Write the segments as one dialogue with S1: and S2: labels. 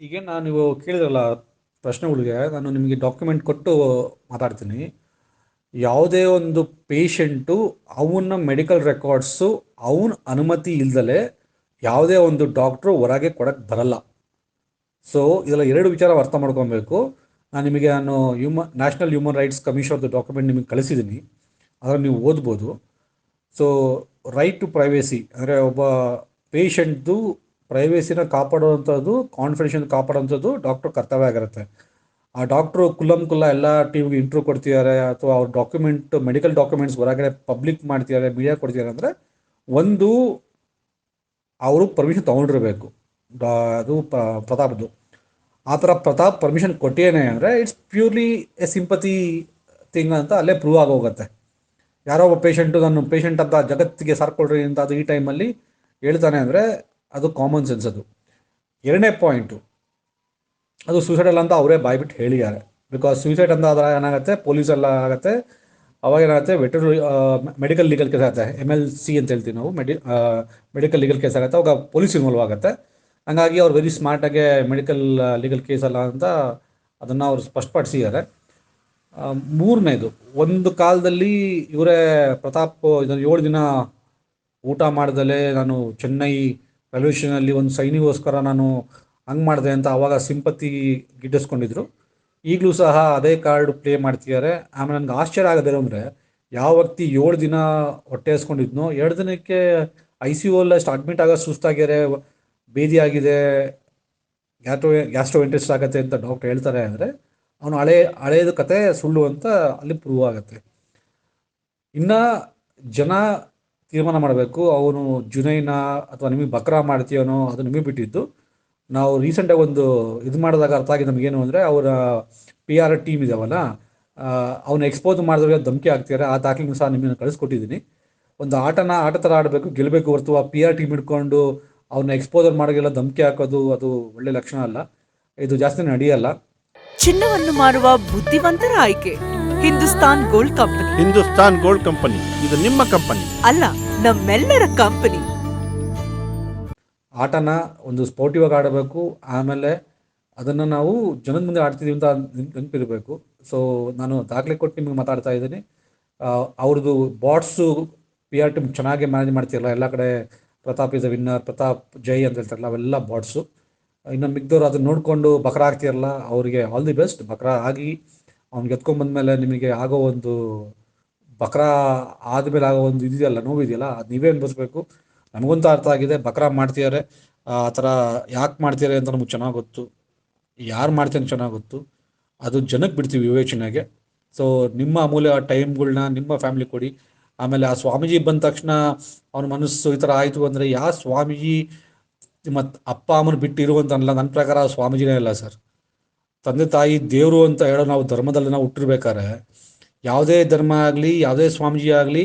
S1: ಈಗ ನೀವು ಕೇಳಿದ್ರಲ್ಲ ಪ್ರಶ್ನೆಗಳಿಗೆ ನಾನು ನಿಮಗೆ ಡಾಕ್ಯುಮೆಂಟ್ ಕೊಟ್ಟು ಮಾತಾಡ್ತೀನಿ. ಯಾವುದೇ ಒಂದು ಪೇಷಂಟು ಅವನ ಮೆಡಿಕಲ್ ರೆಕಾರ್ಡ್ಸು ಅವನ ಅನುಮತಿ ಇಲ್ದಲೆ ಯಾವುದೇ ಒಂದು ಡಾಕ್ಟ್ರು ಹೊರಗೆ ಕೊಡಕ್ಕೆ ಬರಲ್ಲ. ಸೊ ಇದೆಲ್ಲ ಎರಡು ವಿಚಾರ ಅರ್ಥ ಮಾಡ್ಕೊಬೇಕು. ನಾನು ನ್ಯಾಷನಲ್ ಹ್ಯೂಮನ್ ರೈಟ್ಸ್ ಕಮಿಷನ್ದು ಡಾಕ್ಯುಮೆಂಟ್ ನಿಮಗೆ ಕಳಿಸಿದ್ದೀನಿ, ಅದನ್ನು ನೀವು ಓದ್ಬೋದು. ಸೊ ರೈಟ್ ಟು ಪ್ರೈವೇಸಿ ಅಂದರೆ ಒಬ್ಬ ಪೇಷಂಟ್ದು ಪ್ರೈವೇಸಿನ ಕಾಪಾಡುವಂಥದ್ದು, ಕಾನ್ಫಿಡೆನ್ಷಿಯಲ್ ಕಾಪಾಡುವಂಥದ್ದು ಡಾಕ್ಟ್ರ್ ಕರ್ತವ್ಯ ಆಗಿರುತ್ತೆ. ಆ ಡಾಕ್ಟ್ರು ಕುಲ್ಲ ಎಲ್ಲ ಟೀಮ್ಗೆ ಇಂಟ್ರ್ಯೂ ಕೊಡ್ತಿದ್ದಾರೆ ಅಥವಾ ಅವ್ರ ಮೆಡಿಕಲ್ ಡಾಕ್ಯುಮೆಂಟ್ಸ್ ಹೊರಗಡೆ ಪಬ್ಲಿಕ್ ಮಾಡ್ತಿದ್ದಾರೆ, ಮೀಡಿಯಾ ಕೊಡ್ತಿದ್ದಾರೆ ಅಂದರೆ ಒಂದು ಅವರು ಪರ್ಮಿಷನ್ ತೊಗೊಂಡಿರಬೇಕು. ಅದು ಪ್ರತಾಪ್ದು ಆ ಥರ ಪ್ರತಾಪ್ ಪರ್ಮಿಷನ್ ಕೊಟ್ಟೇನೆ ಅಂದರೆ it's purely A sympathy thing ಅಂತ ಅಲ್ಲೇ ಪ್ರೂವ್ ಆಗೋಗುತ್ತೆ. ಯಾರೋ ಒಬ್ಬ ಪೇಷಂಟು ನಾನು ಪೇಷಂಟ್ ಅಂತ ಜಗತ್ತಿಗೆ ಸಾರ್ಕೊಳ್ರಿ ಅಂತ ಅದು ಈ ಟೈಮಲ್ಲಿ ಹೇಳ್ತಾನೆ ಅಂದರೆ ಅದು ಕಾಮನ್ ಸೆನ್ಸ್. ಅದು ಎರಡನೇ ಪಾಯಿಂಟು, ಅದು ಸೂಸೈಡಲ್ ಅಂತ ಅವರೇ ಬಾಯ್ಬಿಟ್ಟು ಹೇಳಿದ್ದಾರೆ. ಬಿಕಾಸ್ ಸೂಸೈಡ್ ಅಂತ ಆದ್ರೆ ಏನಾಗುತ್ತೆ, ಪೊಲೀಸೆಲ್ಲ ಆಗುತ್ತೆ, ಅವಾಗ ಏನಾಗುತ್ತೆ ಮೆಡಿಕಲ್ ಲೀಗಲ್ ಕೇಸ್ ಆಗುತ್ತೆ, MLC ಅಂತ ಹೇಳ್ತೀವಿ ನಾವು, ಮೆಡಿಕಲ್ ಲೀಗಲ್ ಕೇಸ್ ಆಗುತ್ತೆ, ಅವಾಗ ಪೊಲೀಸ್ ಇನ್ವಾಲ್ವ್ ಆಗುತ್ತೆ. ಹಂಗಾಗಿ ಅವ್ರು ವೆರಿ ಸ್ಮಾರ್ಟಾಗೆ ಮೆಡಿಕಲ್ ಲೀಗಲ್ ಕೇಸ್ ಅಲ್ಲ ಅಂತ ಅದನ್ನು ಅವ್ರು ಸ್ಪಷ್ಟಪಡಿಸಿದ್ದಾರೆ. ಮೂರನೇದು, ಒಂದು ಕಾಲದಲ್ಲಿ ಇವರೇ ಪ್ರತಾಪ್ ಇದನ್ನು 7 ದಿನ ಊಟ ಮಾಡ್ದಲೇ ನಾನು ಚೆನ್ನೈ ರೈಲ್ವೆ ಸ್ಟೇಷನಲ್ಲಿ ಒಂದು ಸೈನಿಗೋಸ್ಕರ ನಾನು ಹಂಗೆ ಮಾಡಿದೆ ಅಂತ ಅವಾಗ ಸಿಂಪತಿ ಗಿಟ್ಟಿಸ್ಕೊಂಡಿದ್ರು. ಈಗಲೂ ಸಹ ಅದೇ ಕಾರ್ಡ್ ಪ್ಲೇ ಮಾಡ್ತಿದ್ದಾರೆ. ಆಮೇಲೆ ನನಗೆ ಆಶ್ಚರ್ಯ ಆಗೋದೇನು ಅಂದರೆ, ಯಾವ ವ್ಯಕ್ತಿ 7 ದಿನ ಹೊಟ್ಟೆ ಹಸ್ಕೊಂಡಿದ್ನೋ 2 ದಿನಕ್ಕೆ ICU ಅಷ್ಟು ಅಡ್ಮಿಟ್ ಆಗೋ ಸುಸ್ತಾಗ್ಯಾರೆ, ಬೇದಿ ಆಗಿದೆ, ಗ್ಯಾಸ್ಟ್ರೋ ಎಂಟ್ರೆಸ್ಟ್ ಆಗುತ್ತೆ ಅಂತ ಡಾಕ್ಟರ್ ಹೇಳ್ತಾರೆ ಅಂದರೆ ಅವನು ಹಳೇದು ಕತೆ ಸುಳ್ಳು ಅಂತ ಅಲ್ಲಿ ಪ್ರೂವ್ ಆಗುತ್ತೆ. ಇನ್ನು ಜನ ತೀರ್ಮಾನ ಮಾಡಬೇಕು, ಅವನು ಜುನೈನ ಅಥವಾ ನಿಮಗೆ ಬಕ್ರಾ ಮಾಡ್ತೀವನೋ ಅದು ನಿಮಗೆ ಬಿಟ್ಟಿದ್ದು. ನಾವು ರೀಸೆಂಟಾಗಿ ಒಂದು ಇದು ಮಾಡಿದಾಗ ಅರ್ಥ ಆಗಿದೆ ನಮಗೇನು ಅಂದರೆ, ಅವರ PR ಟೀಮ್ ಇದಾವಲ್ಲ, ಅವನು ಎಕ್ಸ್ಪೋಸ್ ಮಾಡಿದ್ರೆ ಧಮಕಿ ಆಗ್ತಿದ್ದಾರೆ. ಆ ದಾಖಲೆನೂ ಸಹ ನಿಮಗೆ ಕಳಿಸ್ಕೊಟ್ಟಿದ್ದೀನಿ. ಒಂದು ಆಟ ಥರ ಆಡಬೇಕು, ಗೆಲ್ಲಬೇಕು ಹೊರತು ಆ PR ಟೀಮ್ ಇಟ್ಕೊಂಡು ಅವನ್ನ ಎಕ್ಸ್ಪೋಸರ್ ಮಾಡೋಗೆಲ್ಲ ಧಮಕಿ ಹಾಕೋದು ಅದು ಒಳ್ಳೆ ಲಕ್ಷಣ ಅಲ್ಲ, ಇದು ಜಾಸ್ತಿ ನಡೆಯಲ್ಲ.
S2: ಚಿನ್ನವನ್ನು ಮಾರುವ ಬುದ್ಧಿವಂತರ ಆಯ್ಕೆ Hindustan gold company.
S3: Hindustan gold company ಇದು ನಿಮ್ಮ ಕಂಪನಿ
S2: ಅಲ್ಲ, ನಮ್ಮೆಲ್ಲರ ಕಂಪನಿ.
S1: ಆಟನ ಒಂದು ಸ್ಪೋರ್ಟಿವ್ ಆಗಿ ಆಡಬೇಕು, ಆಮೇಲೆ ಅದನ್ನು ನಾವು ಜನದ ಮುಂದೆ ಆಡ್ತಿದ್ದೀವಿ ಅಂತ ನೆನಪಿರಬೇಕು. ಸೊ ನಾನು ದಾಖಲೆ ಕೊಟ್ಟು ನಿಮಗೆ ಮಾತಾಡ್ತಾ ಇದ್ದೀನಿ. ಅವ್ರದ್ದು ಬಾಟ್ಸು PR ಟೀಮ್ ಚೆನ್ನಾಗಿ ಮ್ಯಾನೇಜ್ ಮಾಡ್ತಿರಲ್ಲ, ಎಲ್ಲ ಕಡೆ Pratap is a winner, Pratap ಜೈ ಅಂತ ಹೇಳ್ತಾರಲ್ಲ, ಅವೆಲ್ಲ ಬಾಟ್ಸು. ಇನ್ನು ಮಿಕ್ದವ್ರು ಅದನ್ನು ನೋಡಿಕೊಂಡು ಬಕ್ರಾ ಆಗ್ತಿರಲ್ಲ, ಅವರಿಗೆ ಆಲ್ ದಿ ಬೆಸ್ಟ್. ಬಕ್ರಾ ಆಗಿ ಅವ್ನಿಗೆ ಎತ್ಕೊಂಡ್ಬಂದ್ಮೇಲೆ ನಿಮಗೆ ಆಗೋ ಒಂದು ಬಕ್ರಾ ಆದಮೇಲೆ ಆಗೋ ಒಂದು ಇದೆಯಲ್ಲ, ನೋವಿದೆಯಲ್ಲ, ಅದು ನೀವೇ ಅನ್ಭವಿಸ್ಬೇಕು. ನಮಗಂತೂ ಅರ್ಥ ಆಗಿದೆ, ಬಕ್ರಾ ಮಾಡ್ತಿದ್ದಾರೆ. ಆ ಥರ ಯಾಕೆ ಮಾಡ್ತಿದ್ದಾರೆ ಅಂತ ನಮಗೆ ಚೆನ್ನಾಗಿ ಗೊತ್ತು, ಯಾರು ಮಾಡ್ತೀನಿ ಅಂತ ಚೆನ್ನಾಗಿ ಗೊತ್ತು. ಅದು ಜನಕ್ಕೆ ಬಿಡ್ತೀವಿ ವಿವೇಚನೆಗೆ. ಸೊ ನಿಮ್ಮ ಅಮೂಲ್ಯ ಟೈಮ್ಗಳ್ನ ನಿಮ್ಮ ಫ್ಯಾಮಿಲಿ ಕೊಡಿ. ಆಮೇಲೆ ಆ ಸ್ವಾಮೀಜಿ ಬಂದ ತಕ್ಷಣ ಅವನ ಮನಸ್ಸು ಈ ಥರ ಆಯಿತು ಅಂದರೆ, ಯಾವ ಸ್ವಾಮೀಜಿ ಮತ್ತು ಅಪ್ಪ ಅಮ್ಮನ ಬಿಟ್ಟು ಇರುವಂತಲ್ಲ, ನನ್ನ ಪ್ರಕಾರ ಸ್ವಾಮೀಜಿನೇ ಇಲ್ಲ ಸರ್. ತಂದೆ ತಾಯಿ ದೇವರು ಅಂತ ಹೇಳೋ ನಾವು ಧರ್ಮದಲ್ಲಿ ನಾವು ಹುಟ್ಟಿರ್ಬೇಕಾದ್ರೆ, ಯಾವುದೇ ಧರ್ಮ ಆಗಲಿ ಯಾವುದೇ ಸ್ವಾಮೀಜಿ ಆಗಲಿ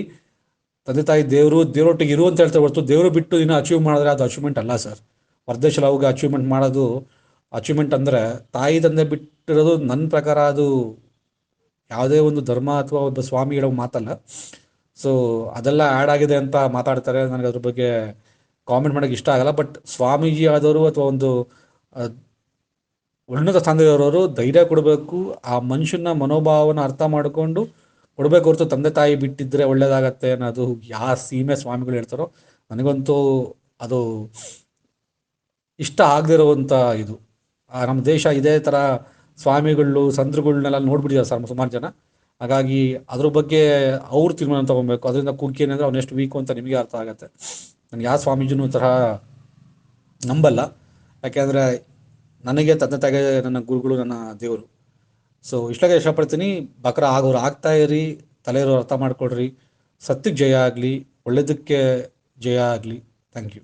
S1: ತಂದೆ ತಾಯಿ ದೇವರೊಟ್ಟಿಗೆ ಇರು ಅಂತ ಹೇಳ್ತಾರೆ ಹೊರತು ದೇವರು ಬಿಟ್ಟು ಇನ್ನೂ ಅಚೀವ್ ಮಾಡಿದ್ರೆ ಅದು ಅಚೀವ್ಮೆಂಟ್ ಅಲ್ಲ ಸರ್. ಹೊರದೇಶದಲ್ಲಿ ಅವಾಗ ಅಚೀವ್ಮೆಂಟ್ ಮಾಡೋದು ಅಚೀವ್ಮೆಂಟ್ ಅಂದರೆ, ತಾಯಿ ತಂದೆ ಬಿಟ್ಟಿರೋದು ನನ್ನ ಪ್ರಕಾರ ಅದು ಯಾವುದೇ ಒಂದು ಧರ್ಮ ಅಥವಾ ಒಬ್ಬ ಸ್ವಾಮಿ ಹೇಳೋ ಮಾತಲ್ಲ. ಸೊ ಅದೆಲ್ಲ ಆ್ಯಡ್ ಆಗಿದೆ ಅಂತ ಮಾತಾಡ್ತಾರೆ, ನನಗೆ ಅದ್ರ ಬಗ್ಗೆ ಕಾಮೆಂಟ್ ಮಾಡೋಕ್ಕೆ ಇಷ್ಟ ಆಗಲ್ಲ. ಬಟ್ ಸ್ವಾಮೀಜಿ ಆದವರು ಅಥವಾ ಒಂದು ಉನ್ನತ ಸ್ಥಾನದವರು ಧೈರ್ಯ ಕೊಡಬೇಕು, ಆ ಮನುಷ್ಯನ ಮನೋಭಾವನ ಅರ್ಥ ಮಾಡಿಕೊಂಡು ಕೊಡಬೇಕು ಹೊರತು ತಂದೆ ತಾಯಿ ಬಿಟ್ಟಿದ್ರೆ ಒಳ್ಳೇದಾಗತ್ತೆ ಅನ್ನೋದು ಯಾವ ಸೀಮೆ ಸ್ವಾಮಿಗಳು ಹೇಳ್ತಾರೋ ನನಗಂತೂ ಅದು ಇಷ್ಟ ಆಗದಿರೋವಂಥ ಇದು. ನಮ್ಮ ದೇಶ ಇದೇ ಥರ ಸ್ವಾಮಿಗಳು ಸಂತರುಗಳನ್ನೆಲ್ಲ ನೋಡ್ಬಿಟ್ಟಿದ್ದಾರೆ ಸರ್ ಸುಮಾರು ಜನ. ಹಾಗಾಗಿ ಅದ್ರ ಬಗ್ಗೆ ಅವ್ರು ತೀರ್ಮಾನ ತೊಗೊಬೇಕು. ಅದರಿಂದ ಕುಗ್ಗಿ ಏನಂದರೆ ಅವ್ನು ಎಷ್ಟು ವೀಕು ಅಂತ ನಿಮಗೆ ಅರ್ಥ ಆಗುತ್ತೆ. ನನಗೆ ಯಾವ ಸ್ವಾಮೀಜಿನೂ ಥರ ನಂಬಲ್ಲ, ಯಾಕೆಂದರೆ ನನಗೆ ತಂದೆ ತಾಯಿಗೆ ನನ್ನ ಗುರುಗಳು ನನ್ನ ದೇವರು. ಸೊ ಇಷ್ಟಾಗೆ ಇಷ್ಟಪಡ್ತೀನಿ. ಬಕ್ರಾ ಆಗೋರು ಆಗ್ತಾ ಇರಿ, ತಲೆ ಇರೋರು ಅರ್ಥ ಮಾಡ್ಕೊಡ್ರಿ. ಸತ್ಯಕ್ಕೆ ಜಯ ಆಗಲಿ, ಒಳ್ಳೆಯದಕ್ಕೆ ಜಯ ಆಗಲಿ. Thank you.